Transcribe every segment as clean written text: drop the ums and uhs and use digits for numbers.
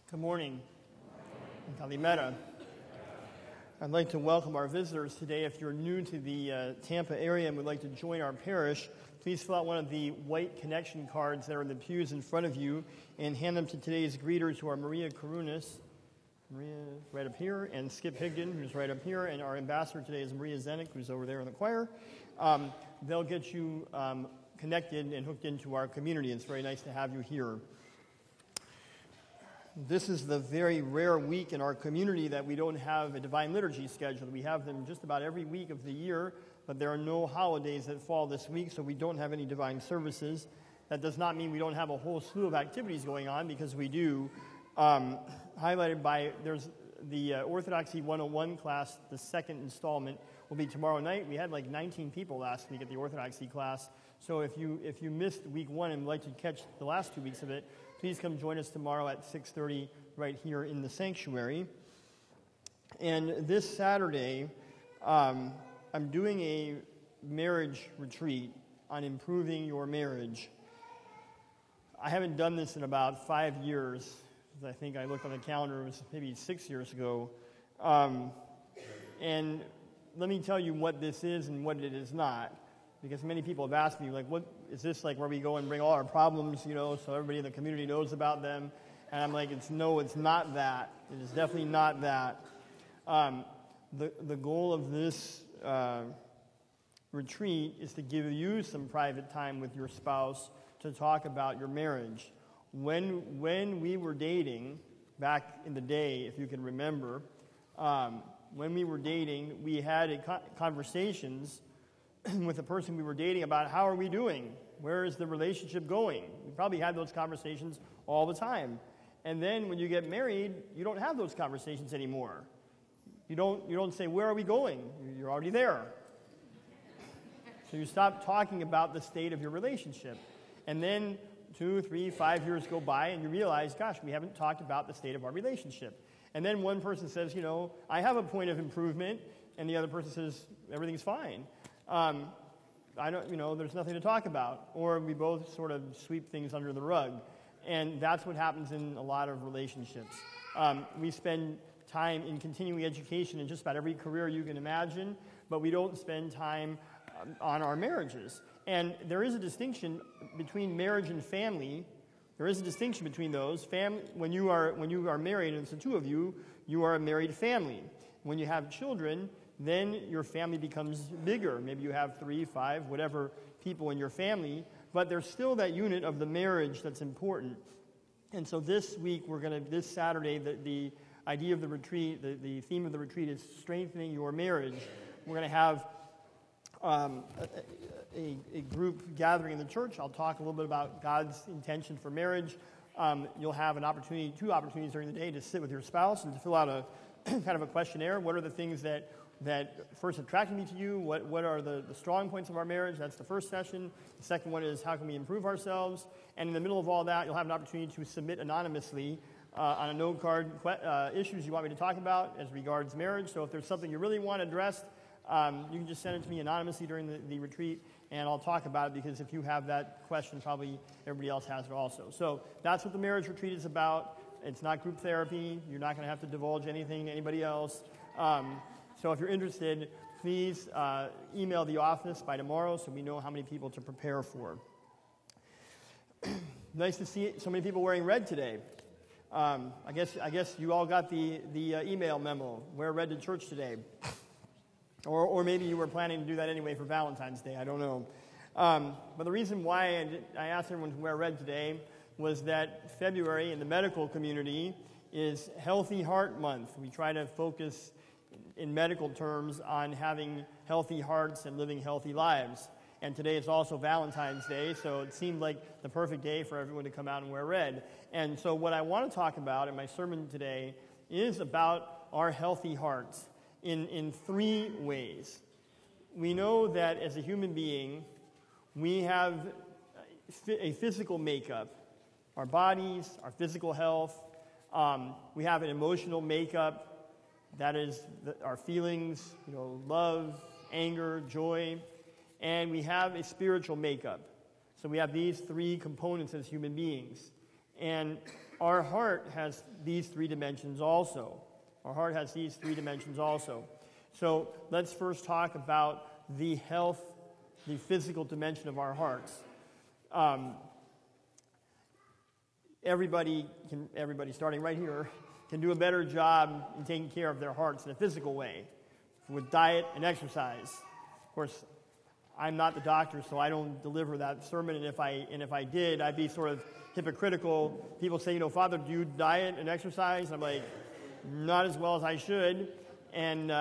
Good morning. Kalimera. I'd like to welcome our visitors today. If you're new to the Tampa area and would like to join our parish, please fill out one of the white connection cards that are in the pews in front of you and hand them to today's greeters, who are Maria Karunas, Maria right up here, and Skip Higdon, who's right up here, and our ambassador today is Maria Zenik, who's over there in the choir. They'll get you connected and hooked into our community. It's very nice to have you here. This is the very rare week in our community that we don't have a divine liturgy scheduled. We have them just about every week of the year, but there are no holidays that fall this week, so we don't have any divine services. That does not mean we don't have a whole slew of activities going on, because we do. Highlighted by, there's the Orthodoxy 101 class, the second installment, will be tomorrow night. We had like 19 people last week at the Orthodoxy class, so if you missed week one and would like to catch the last 2 weeks of it, please come join us tomorrow at 6:30 right here in the sanctuary. And this Saturday, I'm doing a marriage retreat on improving your marriage. I haven't done this in about 5 years. I think I looked on the calendar, it was maybe 6 years ago. And let me tell you what this is and what it is not. Because many people have asked me, like, what is this, like, where we go and bring all our problems, so everybody in the community knows about them? And I'm like, it's not that. It is definitely not that. The goal of this retreat is to give you some private time with your spouse to talk about your marriage. When we were dating, back in the day, if you can remember, when we were dating, we had conversations with the person we were dating about how are we doing? Where is the relationship going? We probably had those conversations all the time. And then when you get married, you don't have those conversations anymore. You don't say, where are we going? You're already there. So you stop talking about the state of your relationship. And then 2, 3, 5 years go by and you realize, gosh, we haven't talked about the state of our relationship. And then one person says, I have a point of improvement, and the other person says, everything's fine. There's nothing to talk about. Or we both sort of sweep things under the rug. And that's what happens in a lot of relationships. We spend time in continuing education in just about every career you can imagine, but we don't spend time on our marriages. And there is a distinction between marriage and family. There is a distinction between those. When you are married, and it's the two of you, you are a married family. When you have children, then your family becomes bigger. Maybe you have 3, 5, whatever people in your family, but there's still that unit of the marriage that's important. And so this week, this Saturday, the idea of the retreat, the theme of the retreat is strengthening your marriage. We're going to have a group gathering in the church. I'll talk a little bit about God's intention for marriage. You'll have two opportunities during the day to sit with your spouse and to fill out a kind of a questionnaire. What are the things that first attracted me to you? What are the strong points of our marriage? That's the first session. The second one is how can we improve ourselves? And in the middle of all that, you'll have an opportunity to submit anonymously on a note card issues you want me to talk about as regards marriage. So if there's something you really want addressed, you can just send it to me anonymously during the retreat, and I'll talk about it, because if you have that question, probably everybody else has it also. So that's what the marriage retreat is about. It's not group therapy. You're not going to have to divulge anything to anybody else. So if you're interested, please email the office by tomorrow so we know how many people to prepare for. Nice to see so many people wearing red today. I guess you all got the email memo. Wear red to church today. Or maybe you were planning to do that anyway for Valentine's Day. I don't know. But the reason why I asked everyone to wear red today was that February in the medical community is Healthy Heart Month. We try to focus in medical terms on having healthy hearts and living healthy lives. And today is also Valentine's Day, so it seemed like the perfect day for everyone to come out and wear red. And so what I want to talk about in my sermon today is about our healthy hearts in 3 ways. We know that as a human being, we have a physical makeup, our bodies, our physical health. We have an emotional makeup. That is our feelings, love, anger, joy. And we have a spiritual makeup. So we have these 3 components as human beings. And our heart has these three dimensions also. Our heart has these three dimensions also. So let's first talk about the health, the physical dimension of our hearts. Everybody starting right here, can do a better job in taking care of their hearts in a physical way with diet and exercise. Of course, I'm not the doctor, so I don't deliver that sermon, and if I did, I'd be sort of hypocritical. People say, Father, do you diet and exercise? I'm like, not as well as I should. And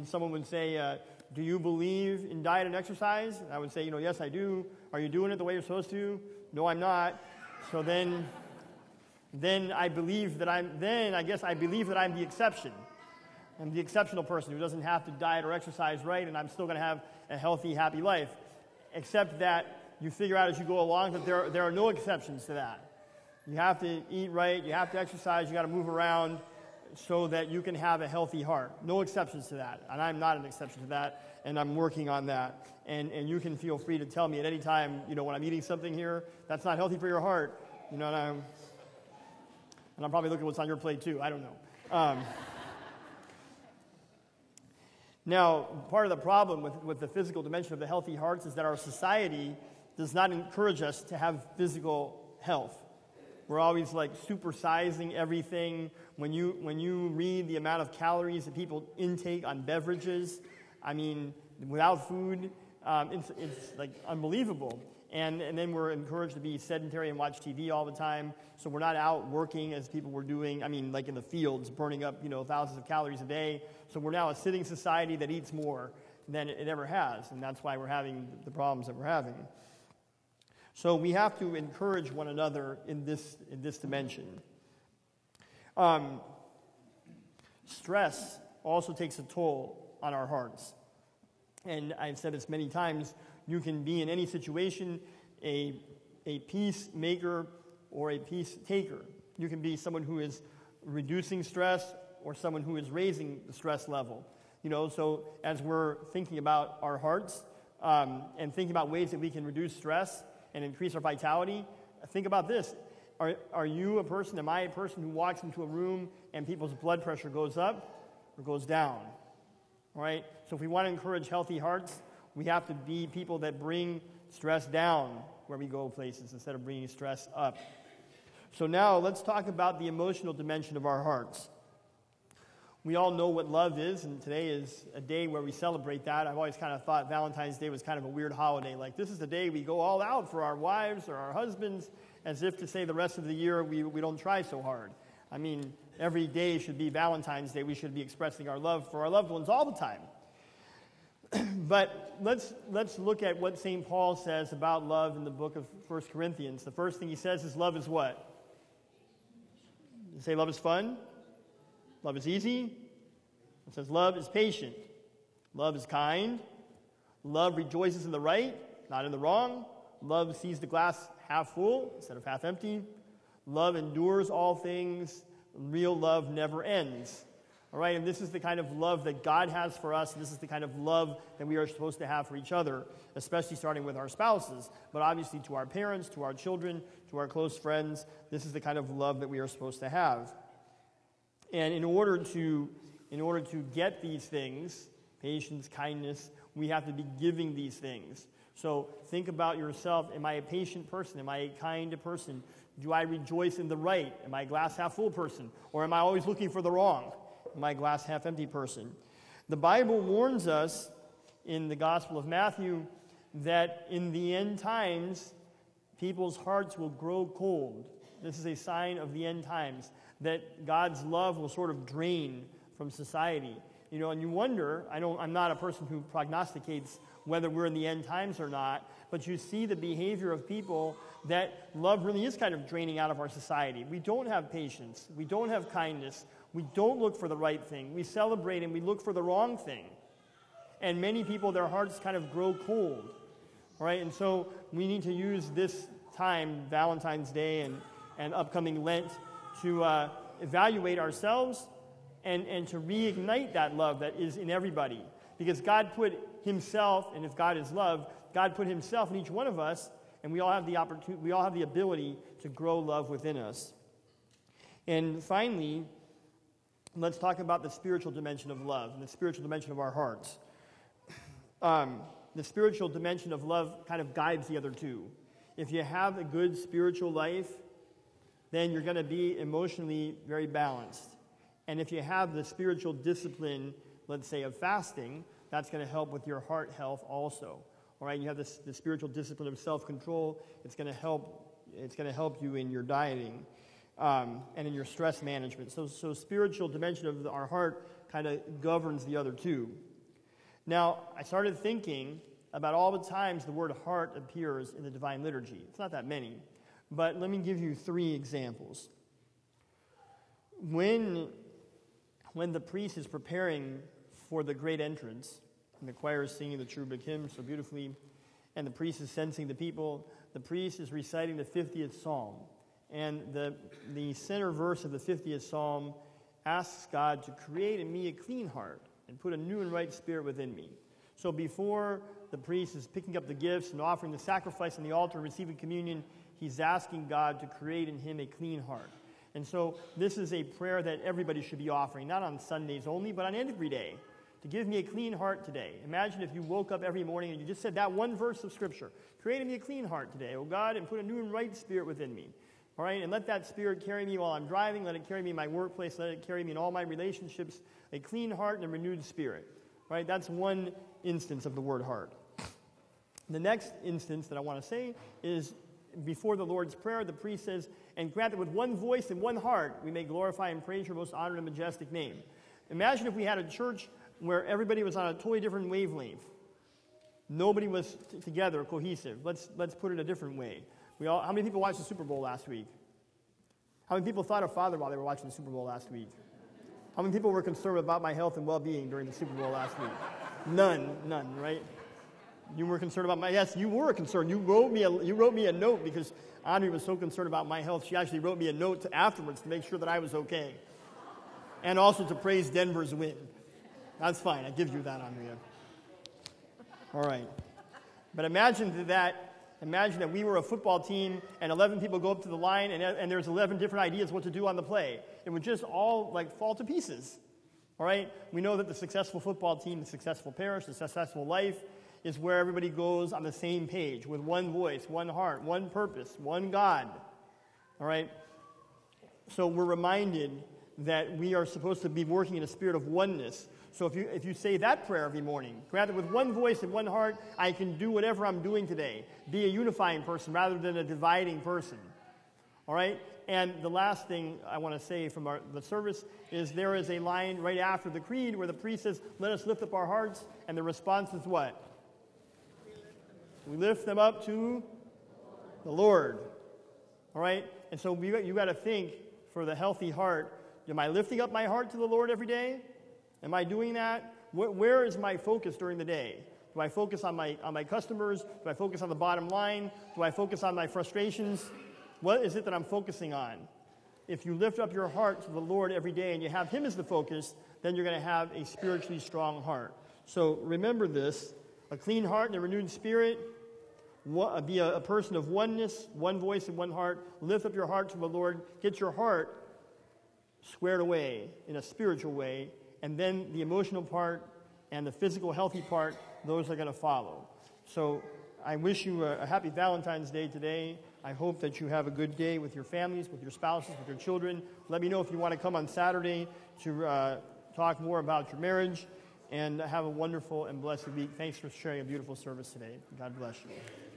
someone would say, do you believe in diet and exercise? And I would say, yes, I do. Are you doing it the way you're supposed to? No, I'm not. So then I believe that I guess I believe that I'm the exception. I'm the exceptional person who doesn't have to diet or exercise right, and I'm still going to have a healthy, happy life. Except that you figure out as you go along that there are no exceptions to that. You have to eat right, you have to exercise, you got to move around so that you can have a healthy heart. No exceptions to that, and I'm not an exception to that, and I'm working on that. And you can feel free to tell me at any time, when I'm eating something here that's not healthy for your heart, and I'm probably looking at what's on your plate too. I don't know. Now, part of the problem with the physical dimension of the healthy hearts is that our society does not encourage us to have physical health. We're always supersizing everything. When you read the amount of calories that people intake on beverages, without food, it's unbelievable. And then we're encouraged to be sedentary and watch TV all the time. So we're not out working as people were doing, in the fields, burning up, thousands of calories a day. So we're now a sitting society that eats more than it ever has. And that's why we're having the problems that we're having. So we have to encourage one another in this dimension. Stress also takes a toll on our hearts. And I've said this many times, you can be in any situation a peacemaker or a peace taker. You can be someone who is reducing stress or someone who is raising the stress level. So as we're thinking about our hearts and thinking about ways that we can reduce stress and increase our vitality, think about this. Are you a person, am I a person who walks into a room and people's blood pressure goes up or goes down? All right? So if we want to encourage healthy hearts, we have to be people that bring stress down where we go places instead of bringing stress up. So now let's talk about the emotional dimension of our hearts. We all know what love is, and today is a day where we celebrate that. I've always kind of thought Valentine's Day was kind of a weird holiday. This is the day we go all out for our wives or our husbands, as if to say the rest of the year we don't try so hard. Every day should be Valentine's Day. We should be expressing our love for our loved ones all the time. But let's look at what St. Paul says about love in the book of 1 Corinthians. The first thing he says is love is what? You say love is fun? Love is easy? It says love is patient. Love is kind. Love rejoices in the right, not in the wrong. Love sees the glass half full instead of half empty. Love endures all things. Real love never ends. All right, and this is the kind of love that God has for us. This is the kind of love that we are supposed to have for each other, especially starting with our spouses, but obviously to our parents, to our children, to our close friends. This is the kind of love that we are supposed to have. And in order to get these things, patience, kindness, we have to be giving these things. So think about yourself. Am I a patient person? Am I a kind person? Do I rejoice in the right? Am I a glass half full person? Or am I always looking for the wrong? Am I a glass half empty person? The Bible warns us in the Gospel of Matthew that in the end times, people's hearts will grow cold. This is a sign of the end times, that God's love will sort of drain from society. And you wonder, I'm not a person who prognosticates whether we're in the end times or not, but you see the behavior of people that love really is kind of draining out of our society. We don't have patience. We don't have kindness. We don't look for the right thing. We celebrate and we look for the wrong thing. And many people, their hearts kind of grow cold. All right? And so we need to use this time, Valentine's Day and upcoming Lent, to evaluate ourselves and to reignite that love that is in everybody. Because God put himself, and if God is love, God put himself in each one of us, And we all have the opportunity, we all have the ability to grow love within us. And finally, let's talk about the spiritual dimension of love, and the spiritual dimension of our hearts. The spiritual dimension of love kind of guides the other two. If you have a good spiritual life, then you're going to be emotionally very balanced. And if you have the spiritual discipline, let's say, of fasting, that's going to help with your heart health also. All right, you have the spiritual discipline of self-control. It's going to help you in your dieting and in your stress management. So spiritual dimension of our heart kind of governs the other two. Now, I started thinking about all the times the word heart appears in the Divine Liturgy. It's not that many, but let me give you 3 examples. When the priest is preparing for the great entrance, and the choir is singing the cherubic hymn so beautifully, and the priest is sensing the people, the priest is reciting the 50th Psalm. And the center verse of the 50th Psalm asks God to create in me a clean heart and put a new and right spirit within me. So before the priest is picking up the gifts and offering the sacrifice on the altar and receiving communion, he's asking God to create in him a clean heart. And so this is a prayer that everybody should be offering, not on Sundays only, but on every day. To give me a clean heart today. Imagine if you woke up every morning and you just said that one verse of Scripture. Create in me a clean heart today, O God, and put a new and right spirit within me. All right, and let that spirit carry me while I'm driving. Let it carry me in my workplace. Let it carry me in all my relationships. A clean heart and a renewed spirit. All right, that's one instance of the word heart. The next instance that I want to say is before the Lord's Prayer, the priest says, and grant that with one voice and one heart we may glorify and praise your most honored and majestic name. Imagine if we had a church where everybody was on a totally different wavelength. Nobody was together, cohesive. Let's put it a different way. How many people watched the Super Bowl last week? How many people thought of Father while they were watching the Super Bowl last week? How many people were concerned about my health and well-being during the Super Bowl last week? None, right? You were concerned about yes, you were concerned. You wrote me a note because Audrey was so concerned about my health. She actually wrote me a note afterwards to make sure that I was okay. And also to praise Denver's win. That's fine. I give you that, Andrea. All right. But imagine that we were a football team and 11 people go up to the line and there's 11 different ideas what to do on the play. It would just all fall to pieces. All right? We know that the successful football team, the successful parish, the successful life is where everybody goes on the same page with one voice, one heart, one purpose, one God. All right? So we're reminded that we are supposed to be working in a spirit of oneness. So if you say that prayer every morning, grant that with one voice and one heart, I can do whatever I'm doing today. Be a unifying person rather than a dividing person. All right? And the last thing I want to say from the service is there is a line right after the creed where the priest says, let us lift up our hearts, and the response is what? We lift them up to the Lord. All right? And so you got to think for the healthy heart, am I lifting up my heart to the Lord every day? Am I doing that? Where is my focus during the day? Do I focus on my customers? Do I focus on the bottom line? Do I focus on my frustrations? What is it that I'm focusing on? If you lift up your heart to the Lord every day and you have Him as the focus, then you're going to have a spiritually strong heart. So remember this, a clean heart and a renewed spirit, be a person of oneness, one voice and one heart. Lift up your heart to the Lord. Get your heart squared away in a spiritual way. And then the emotional part and the physical healthy part, those are going to follow. So I wish you a happy Valentine's Day today. I hope that you have a good day with your families, with your spouses, with your children. Let me know if you want to come on Saturday to talk more about your marriage. And have a wonderful and blessed week. Thanks for sharing a beautiful service today. God bless you.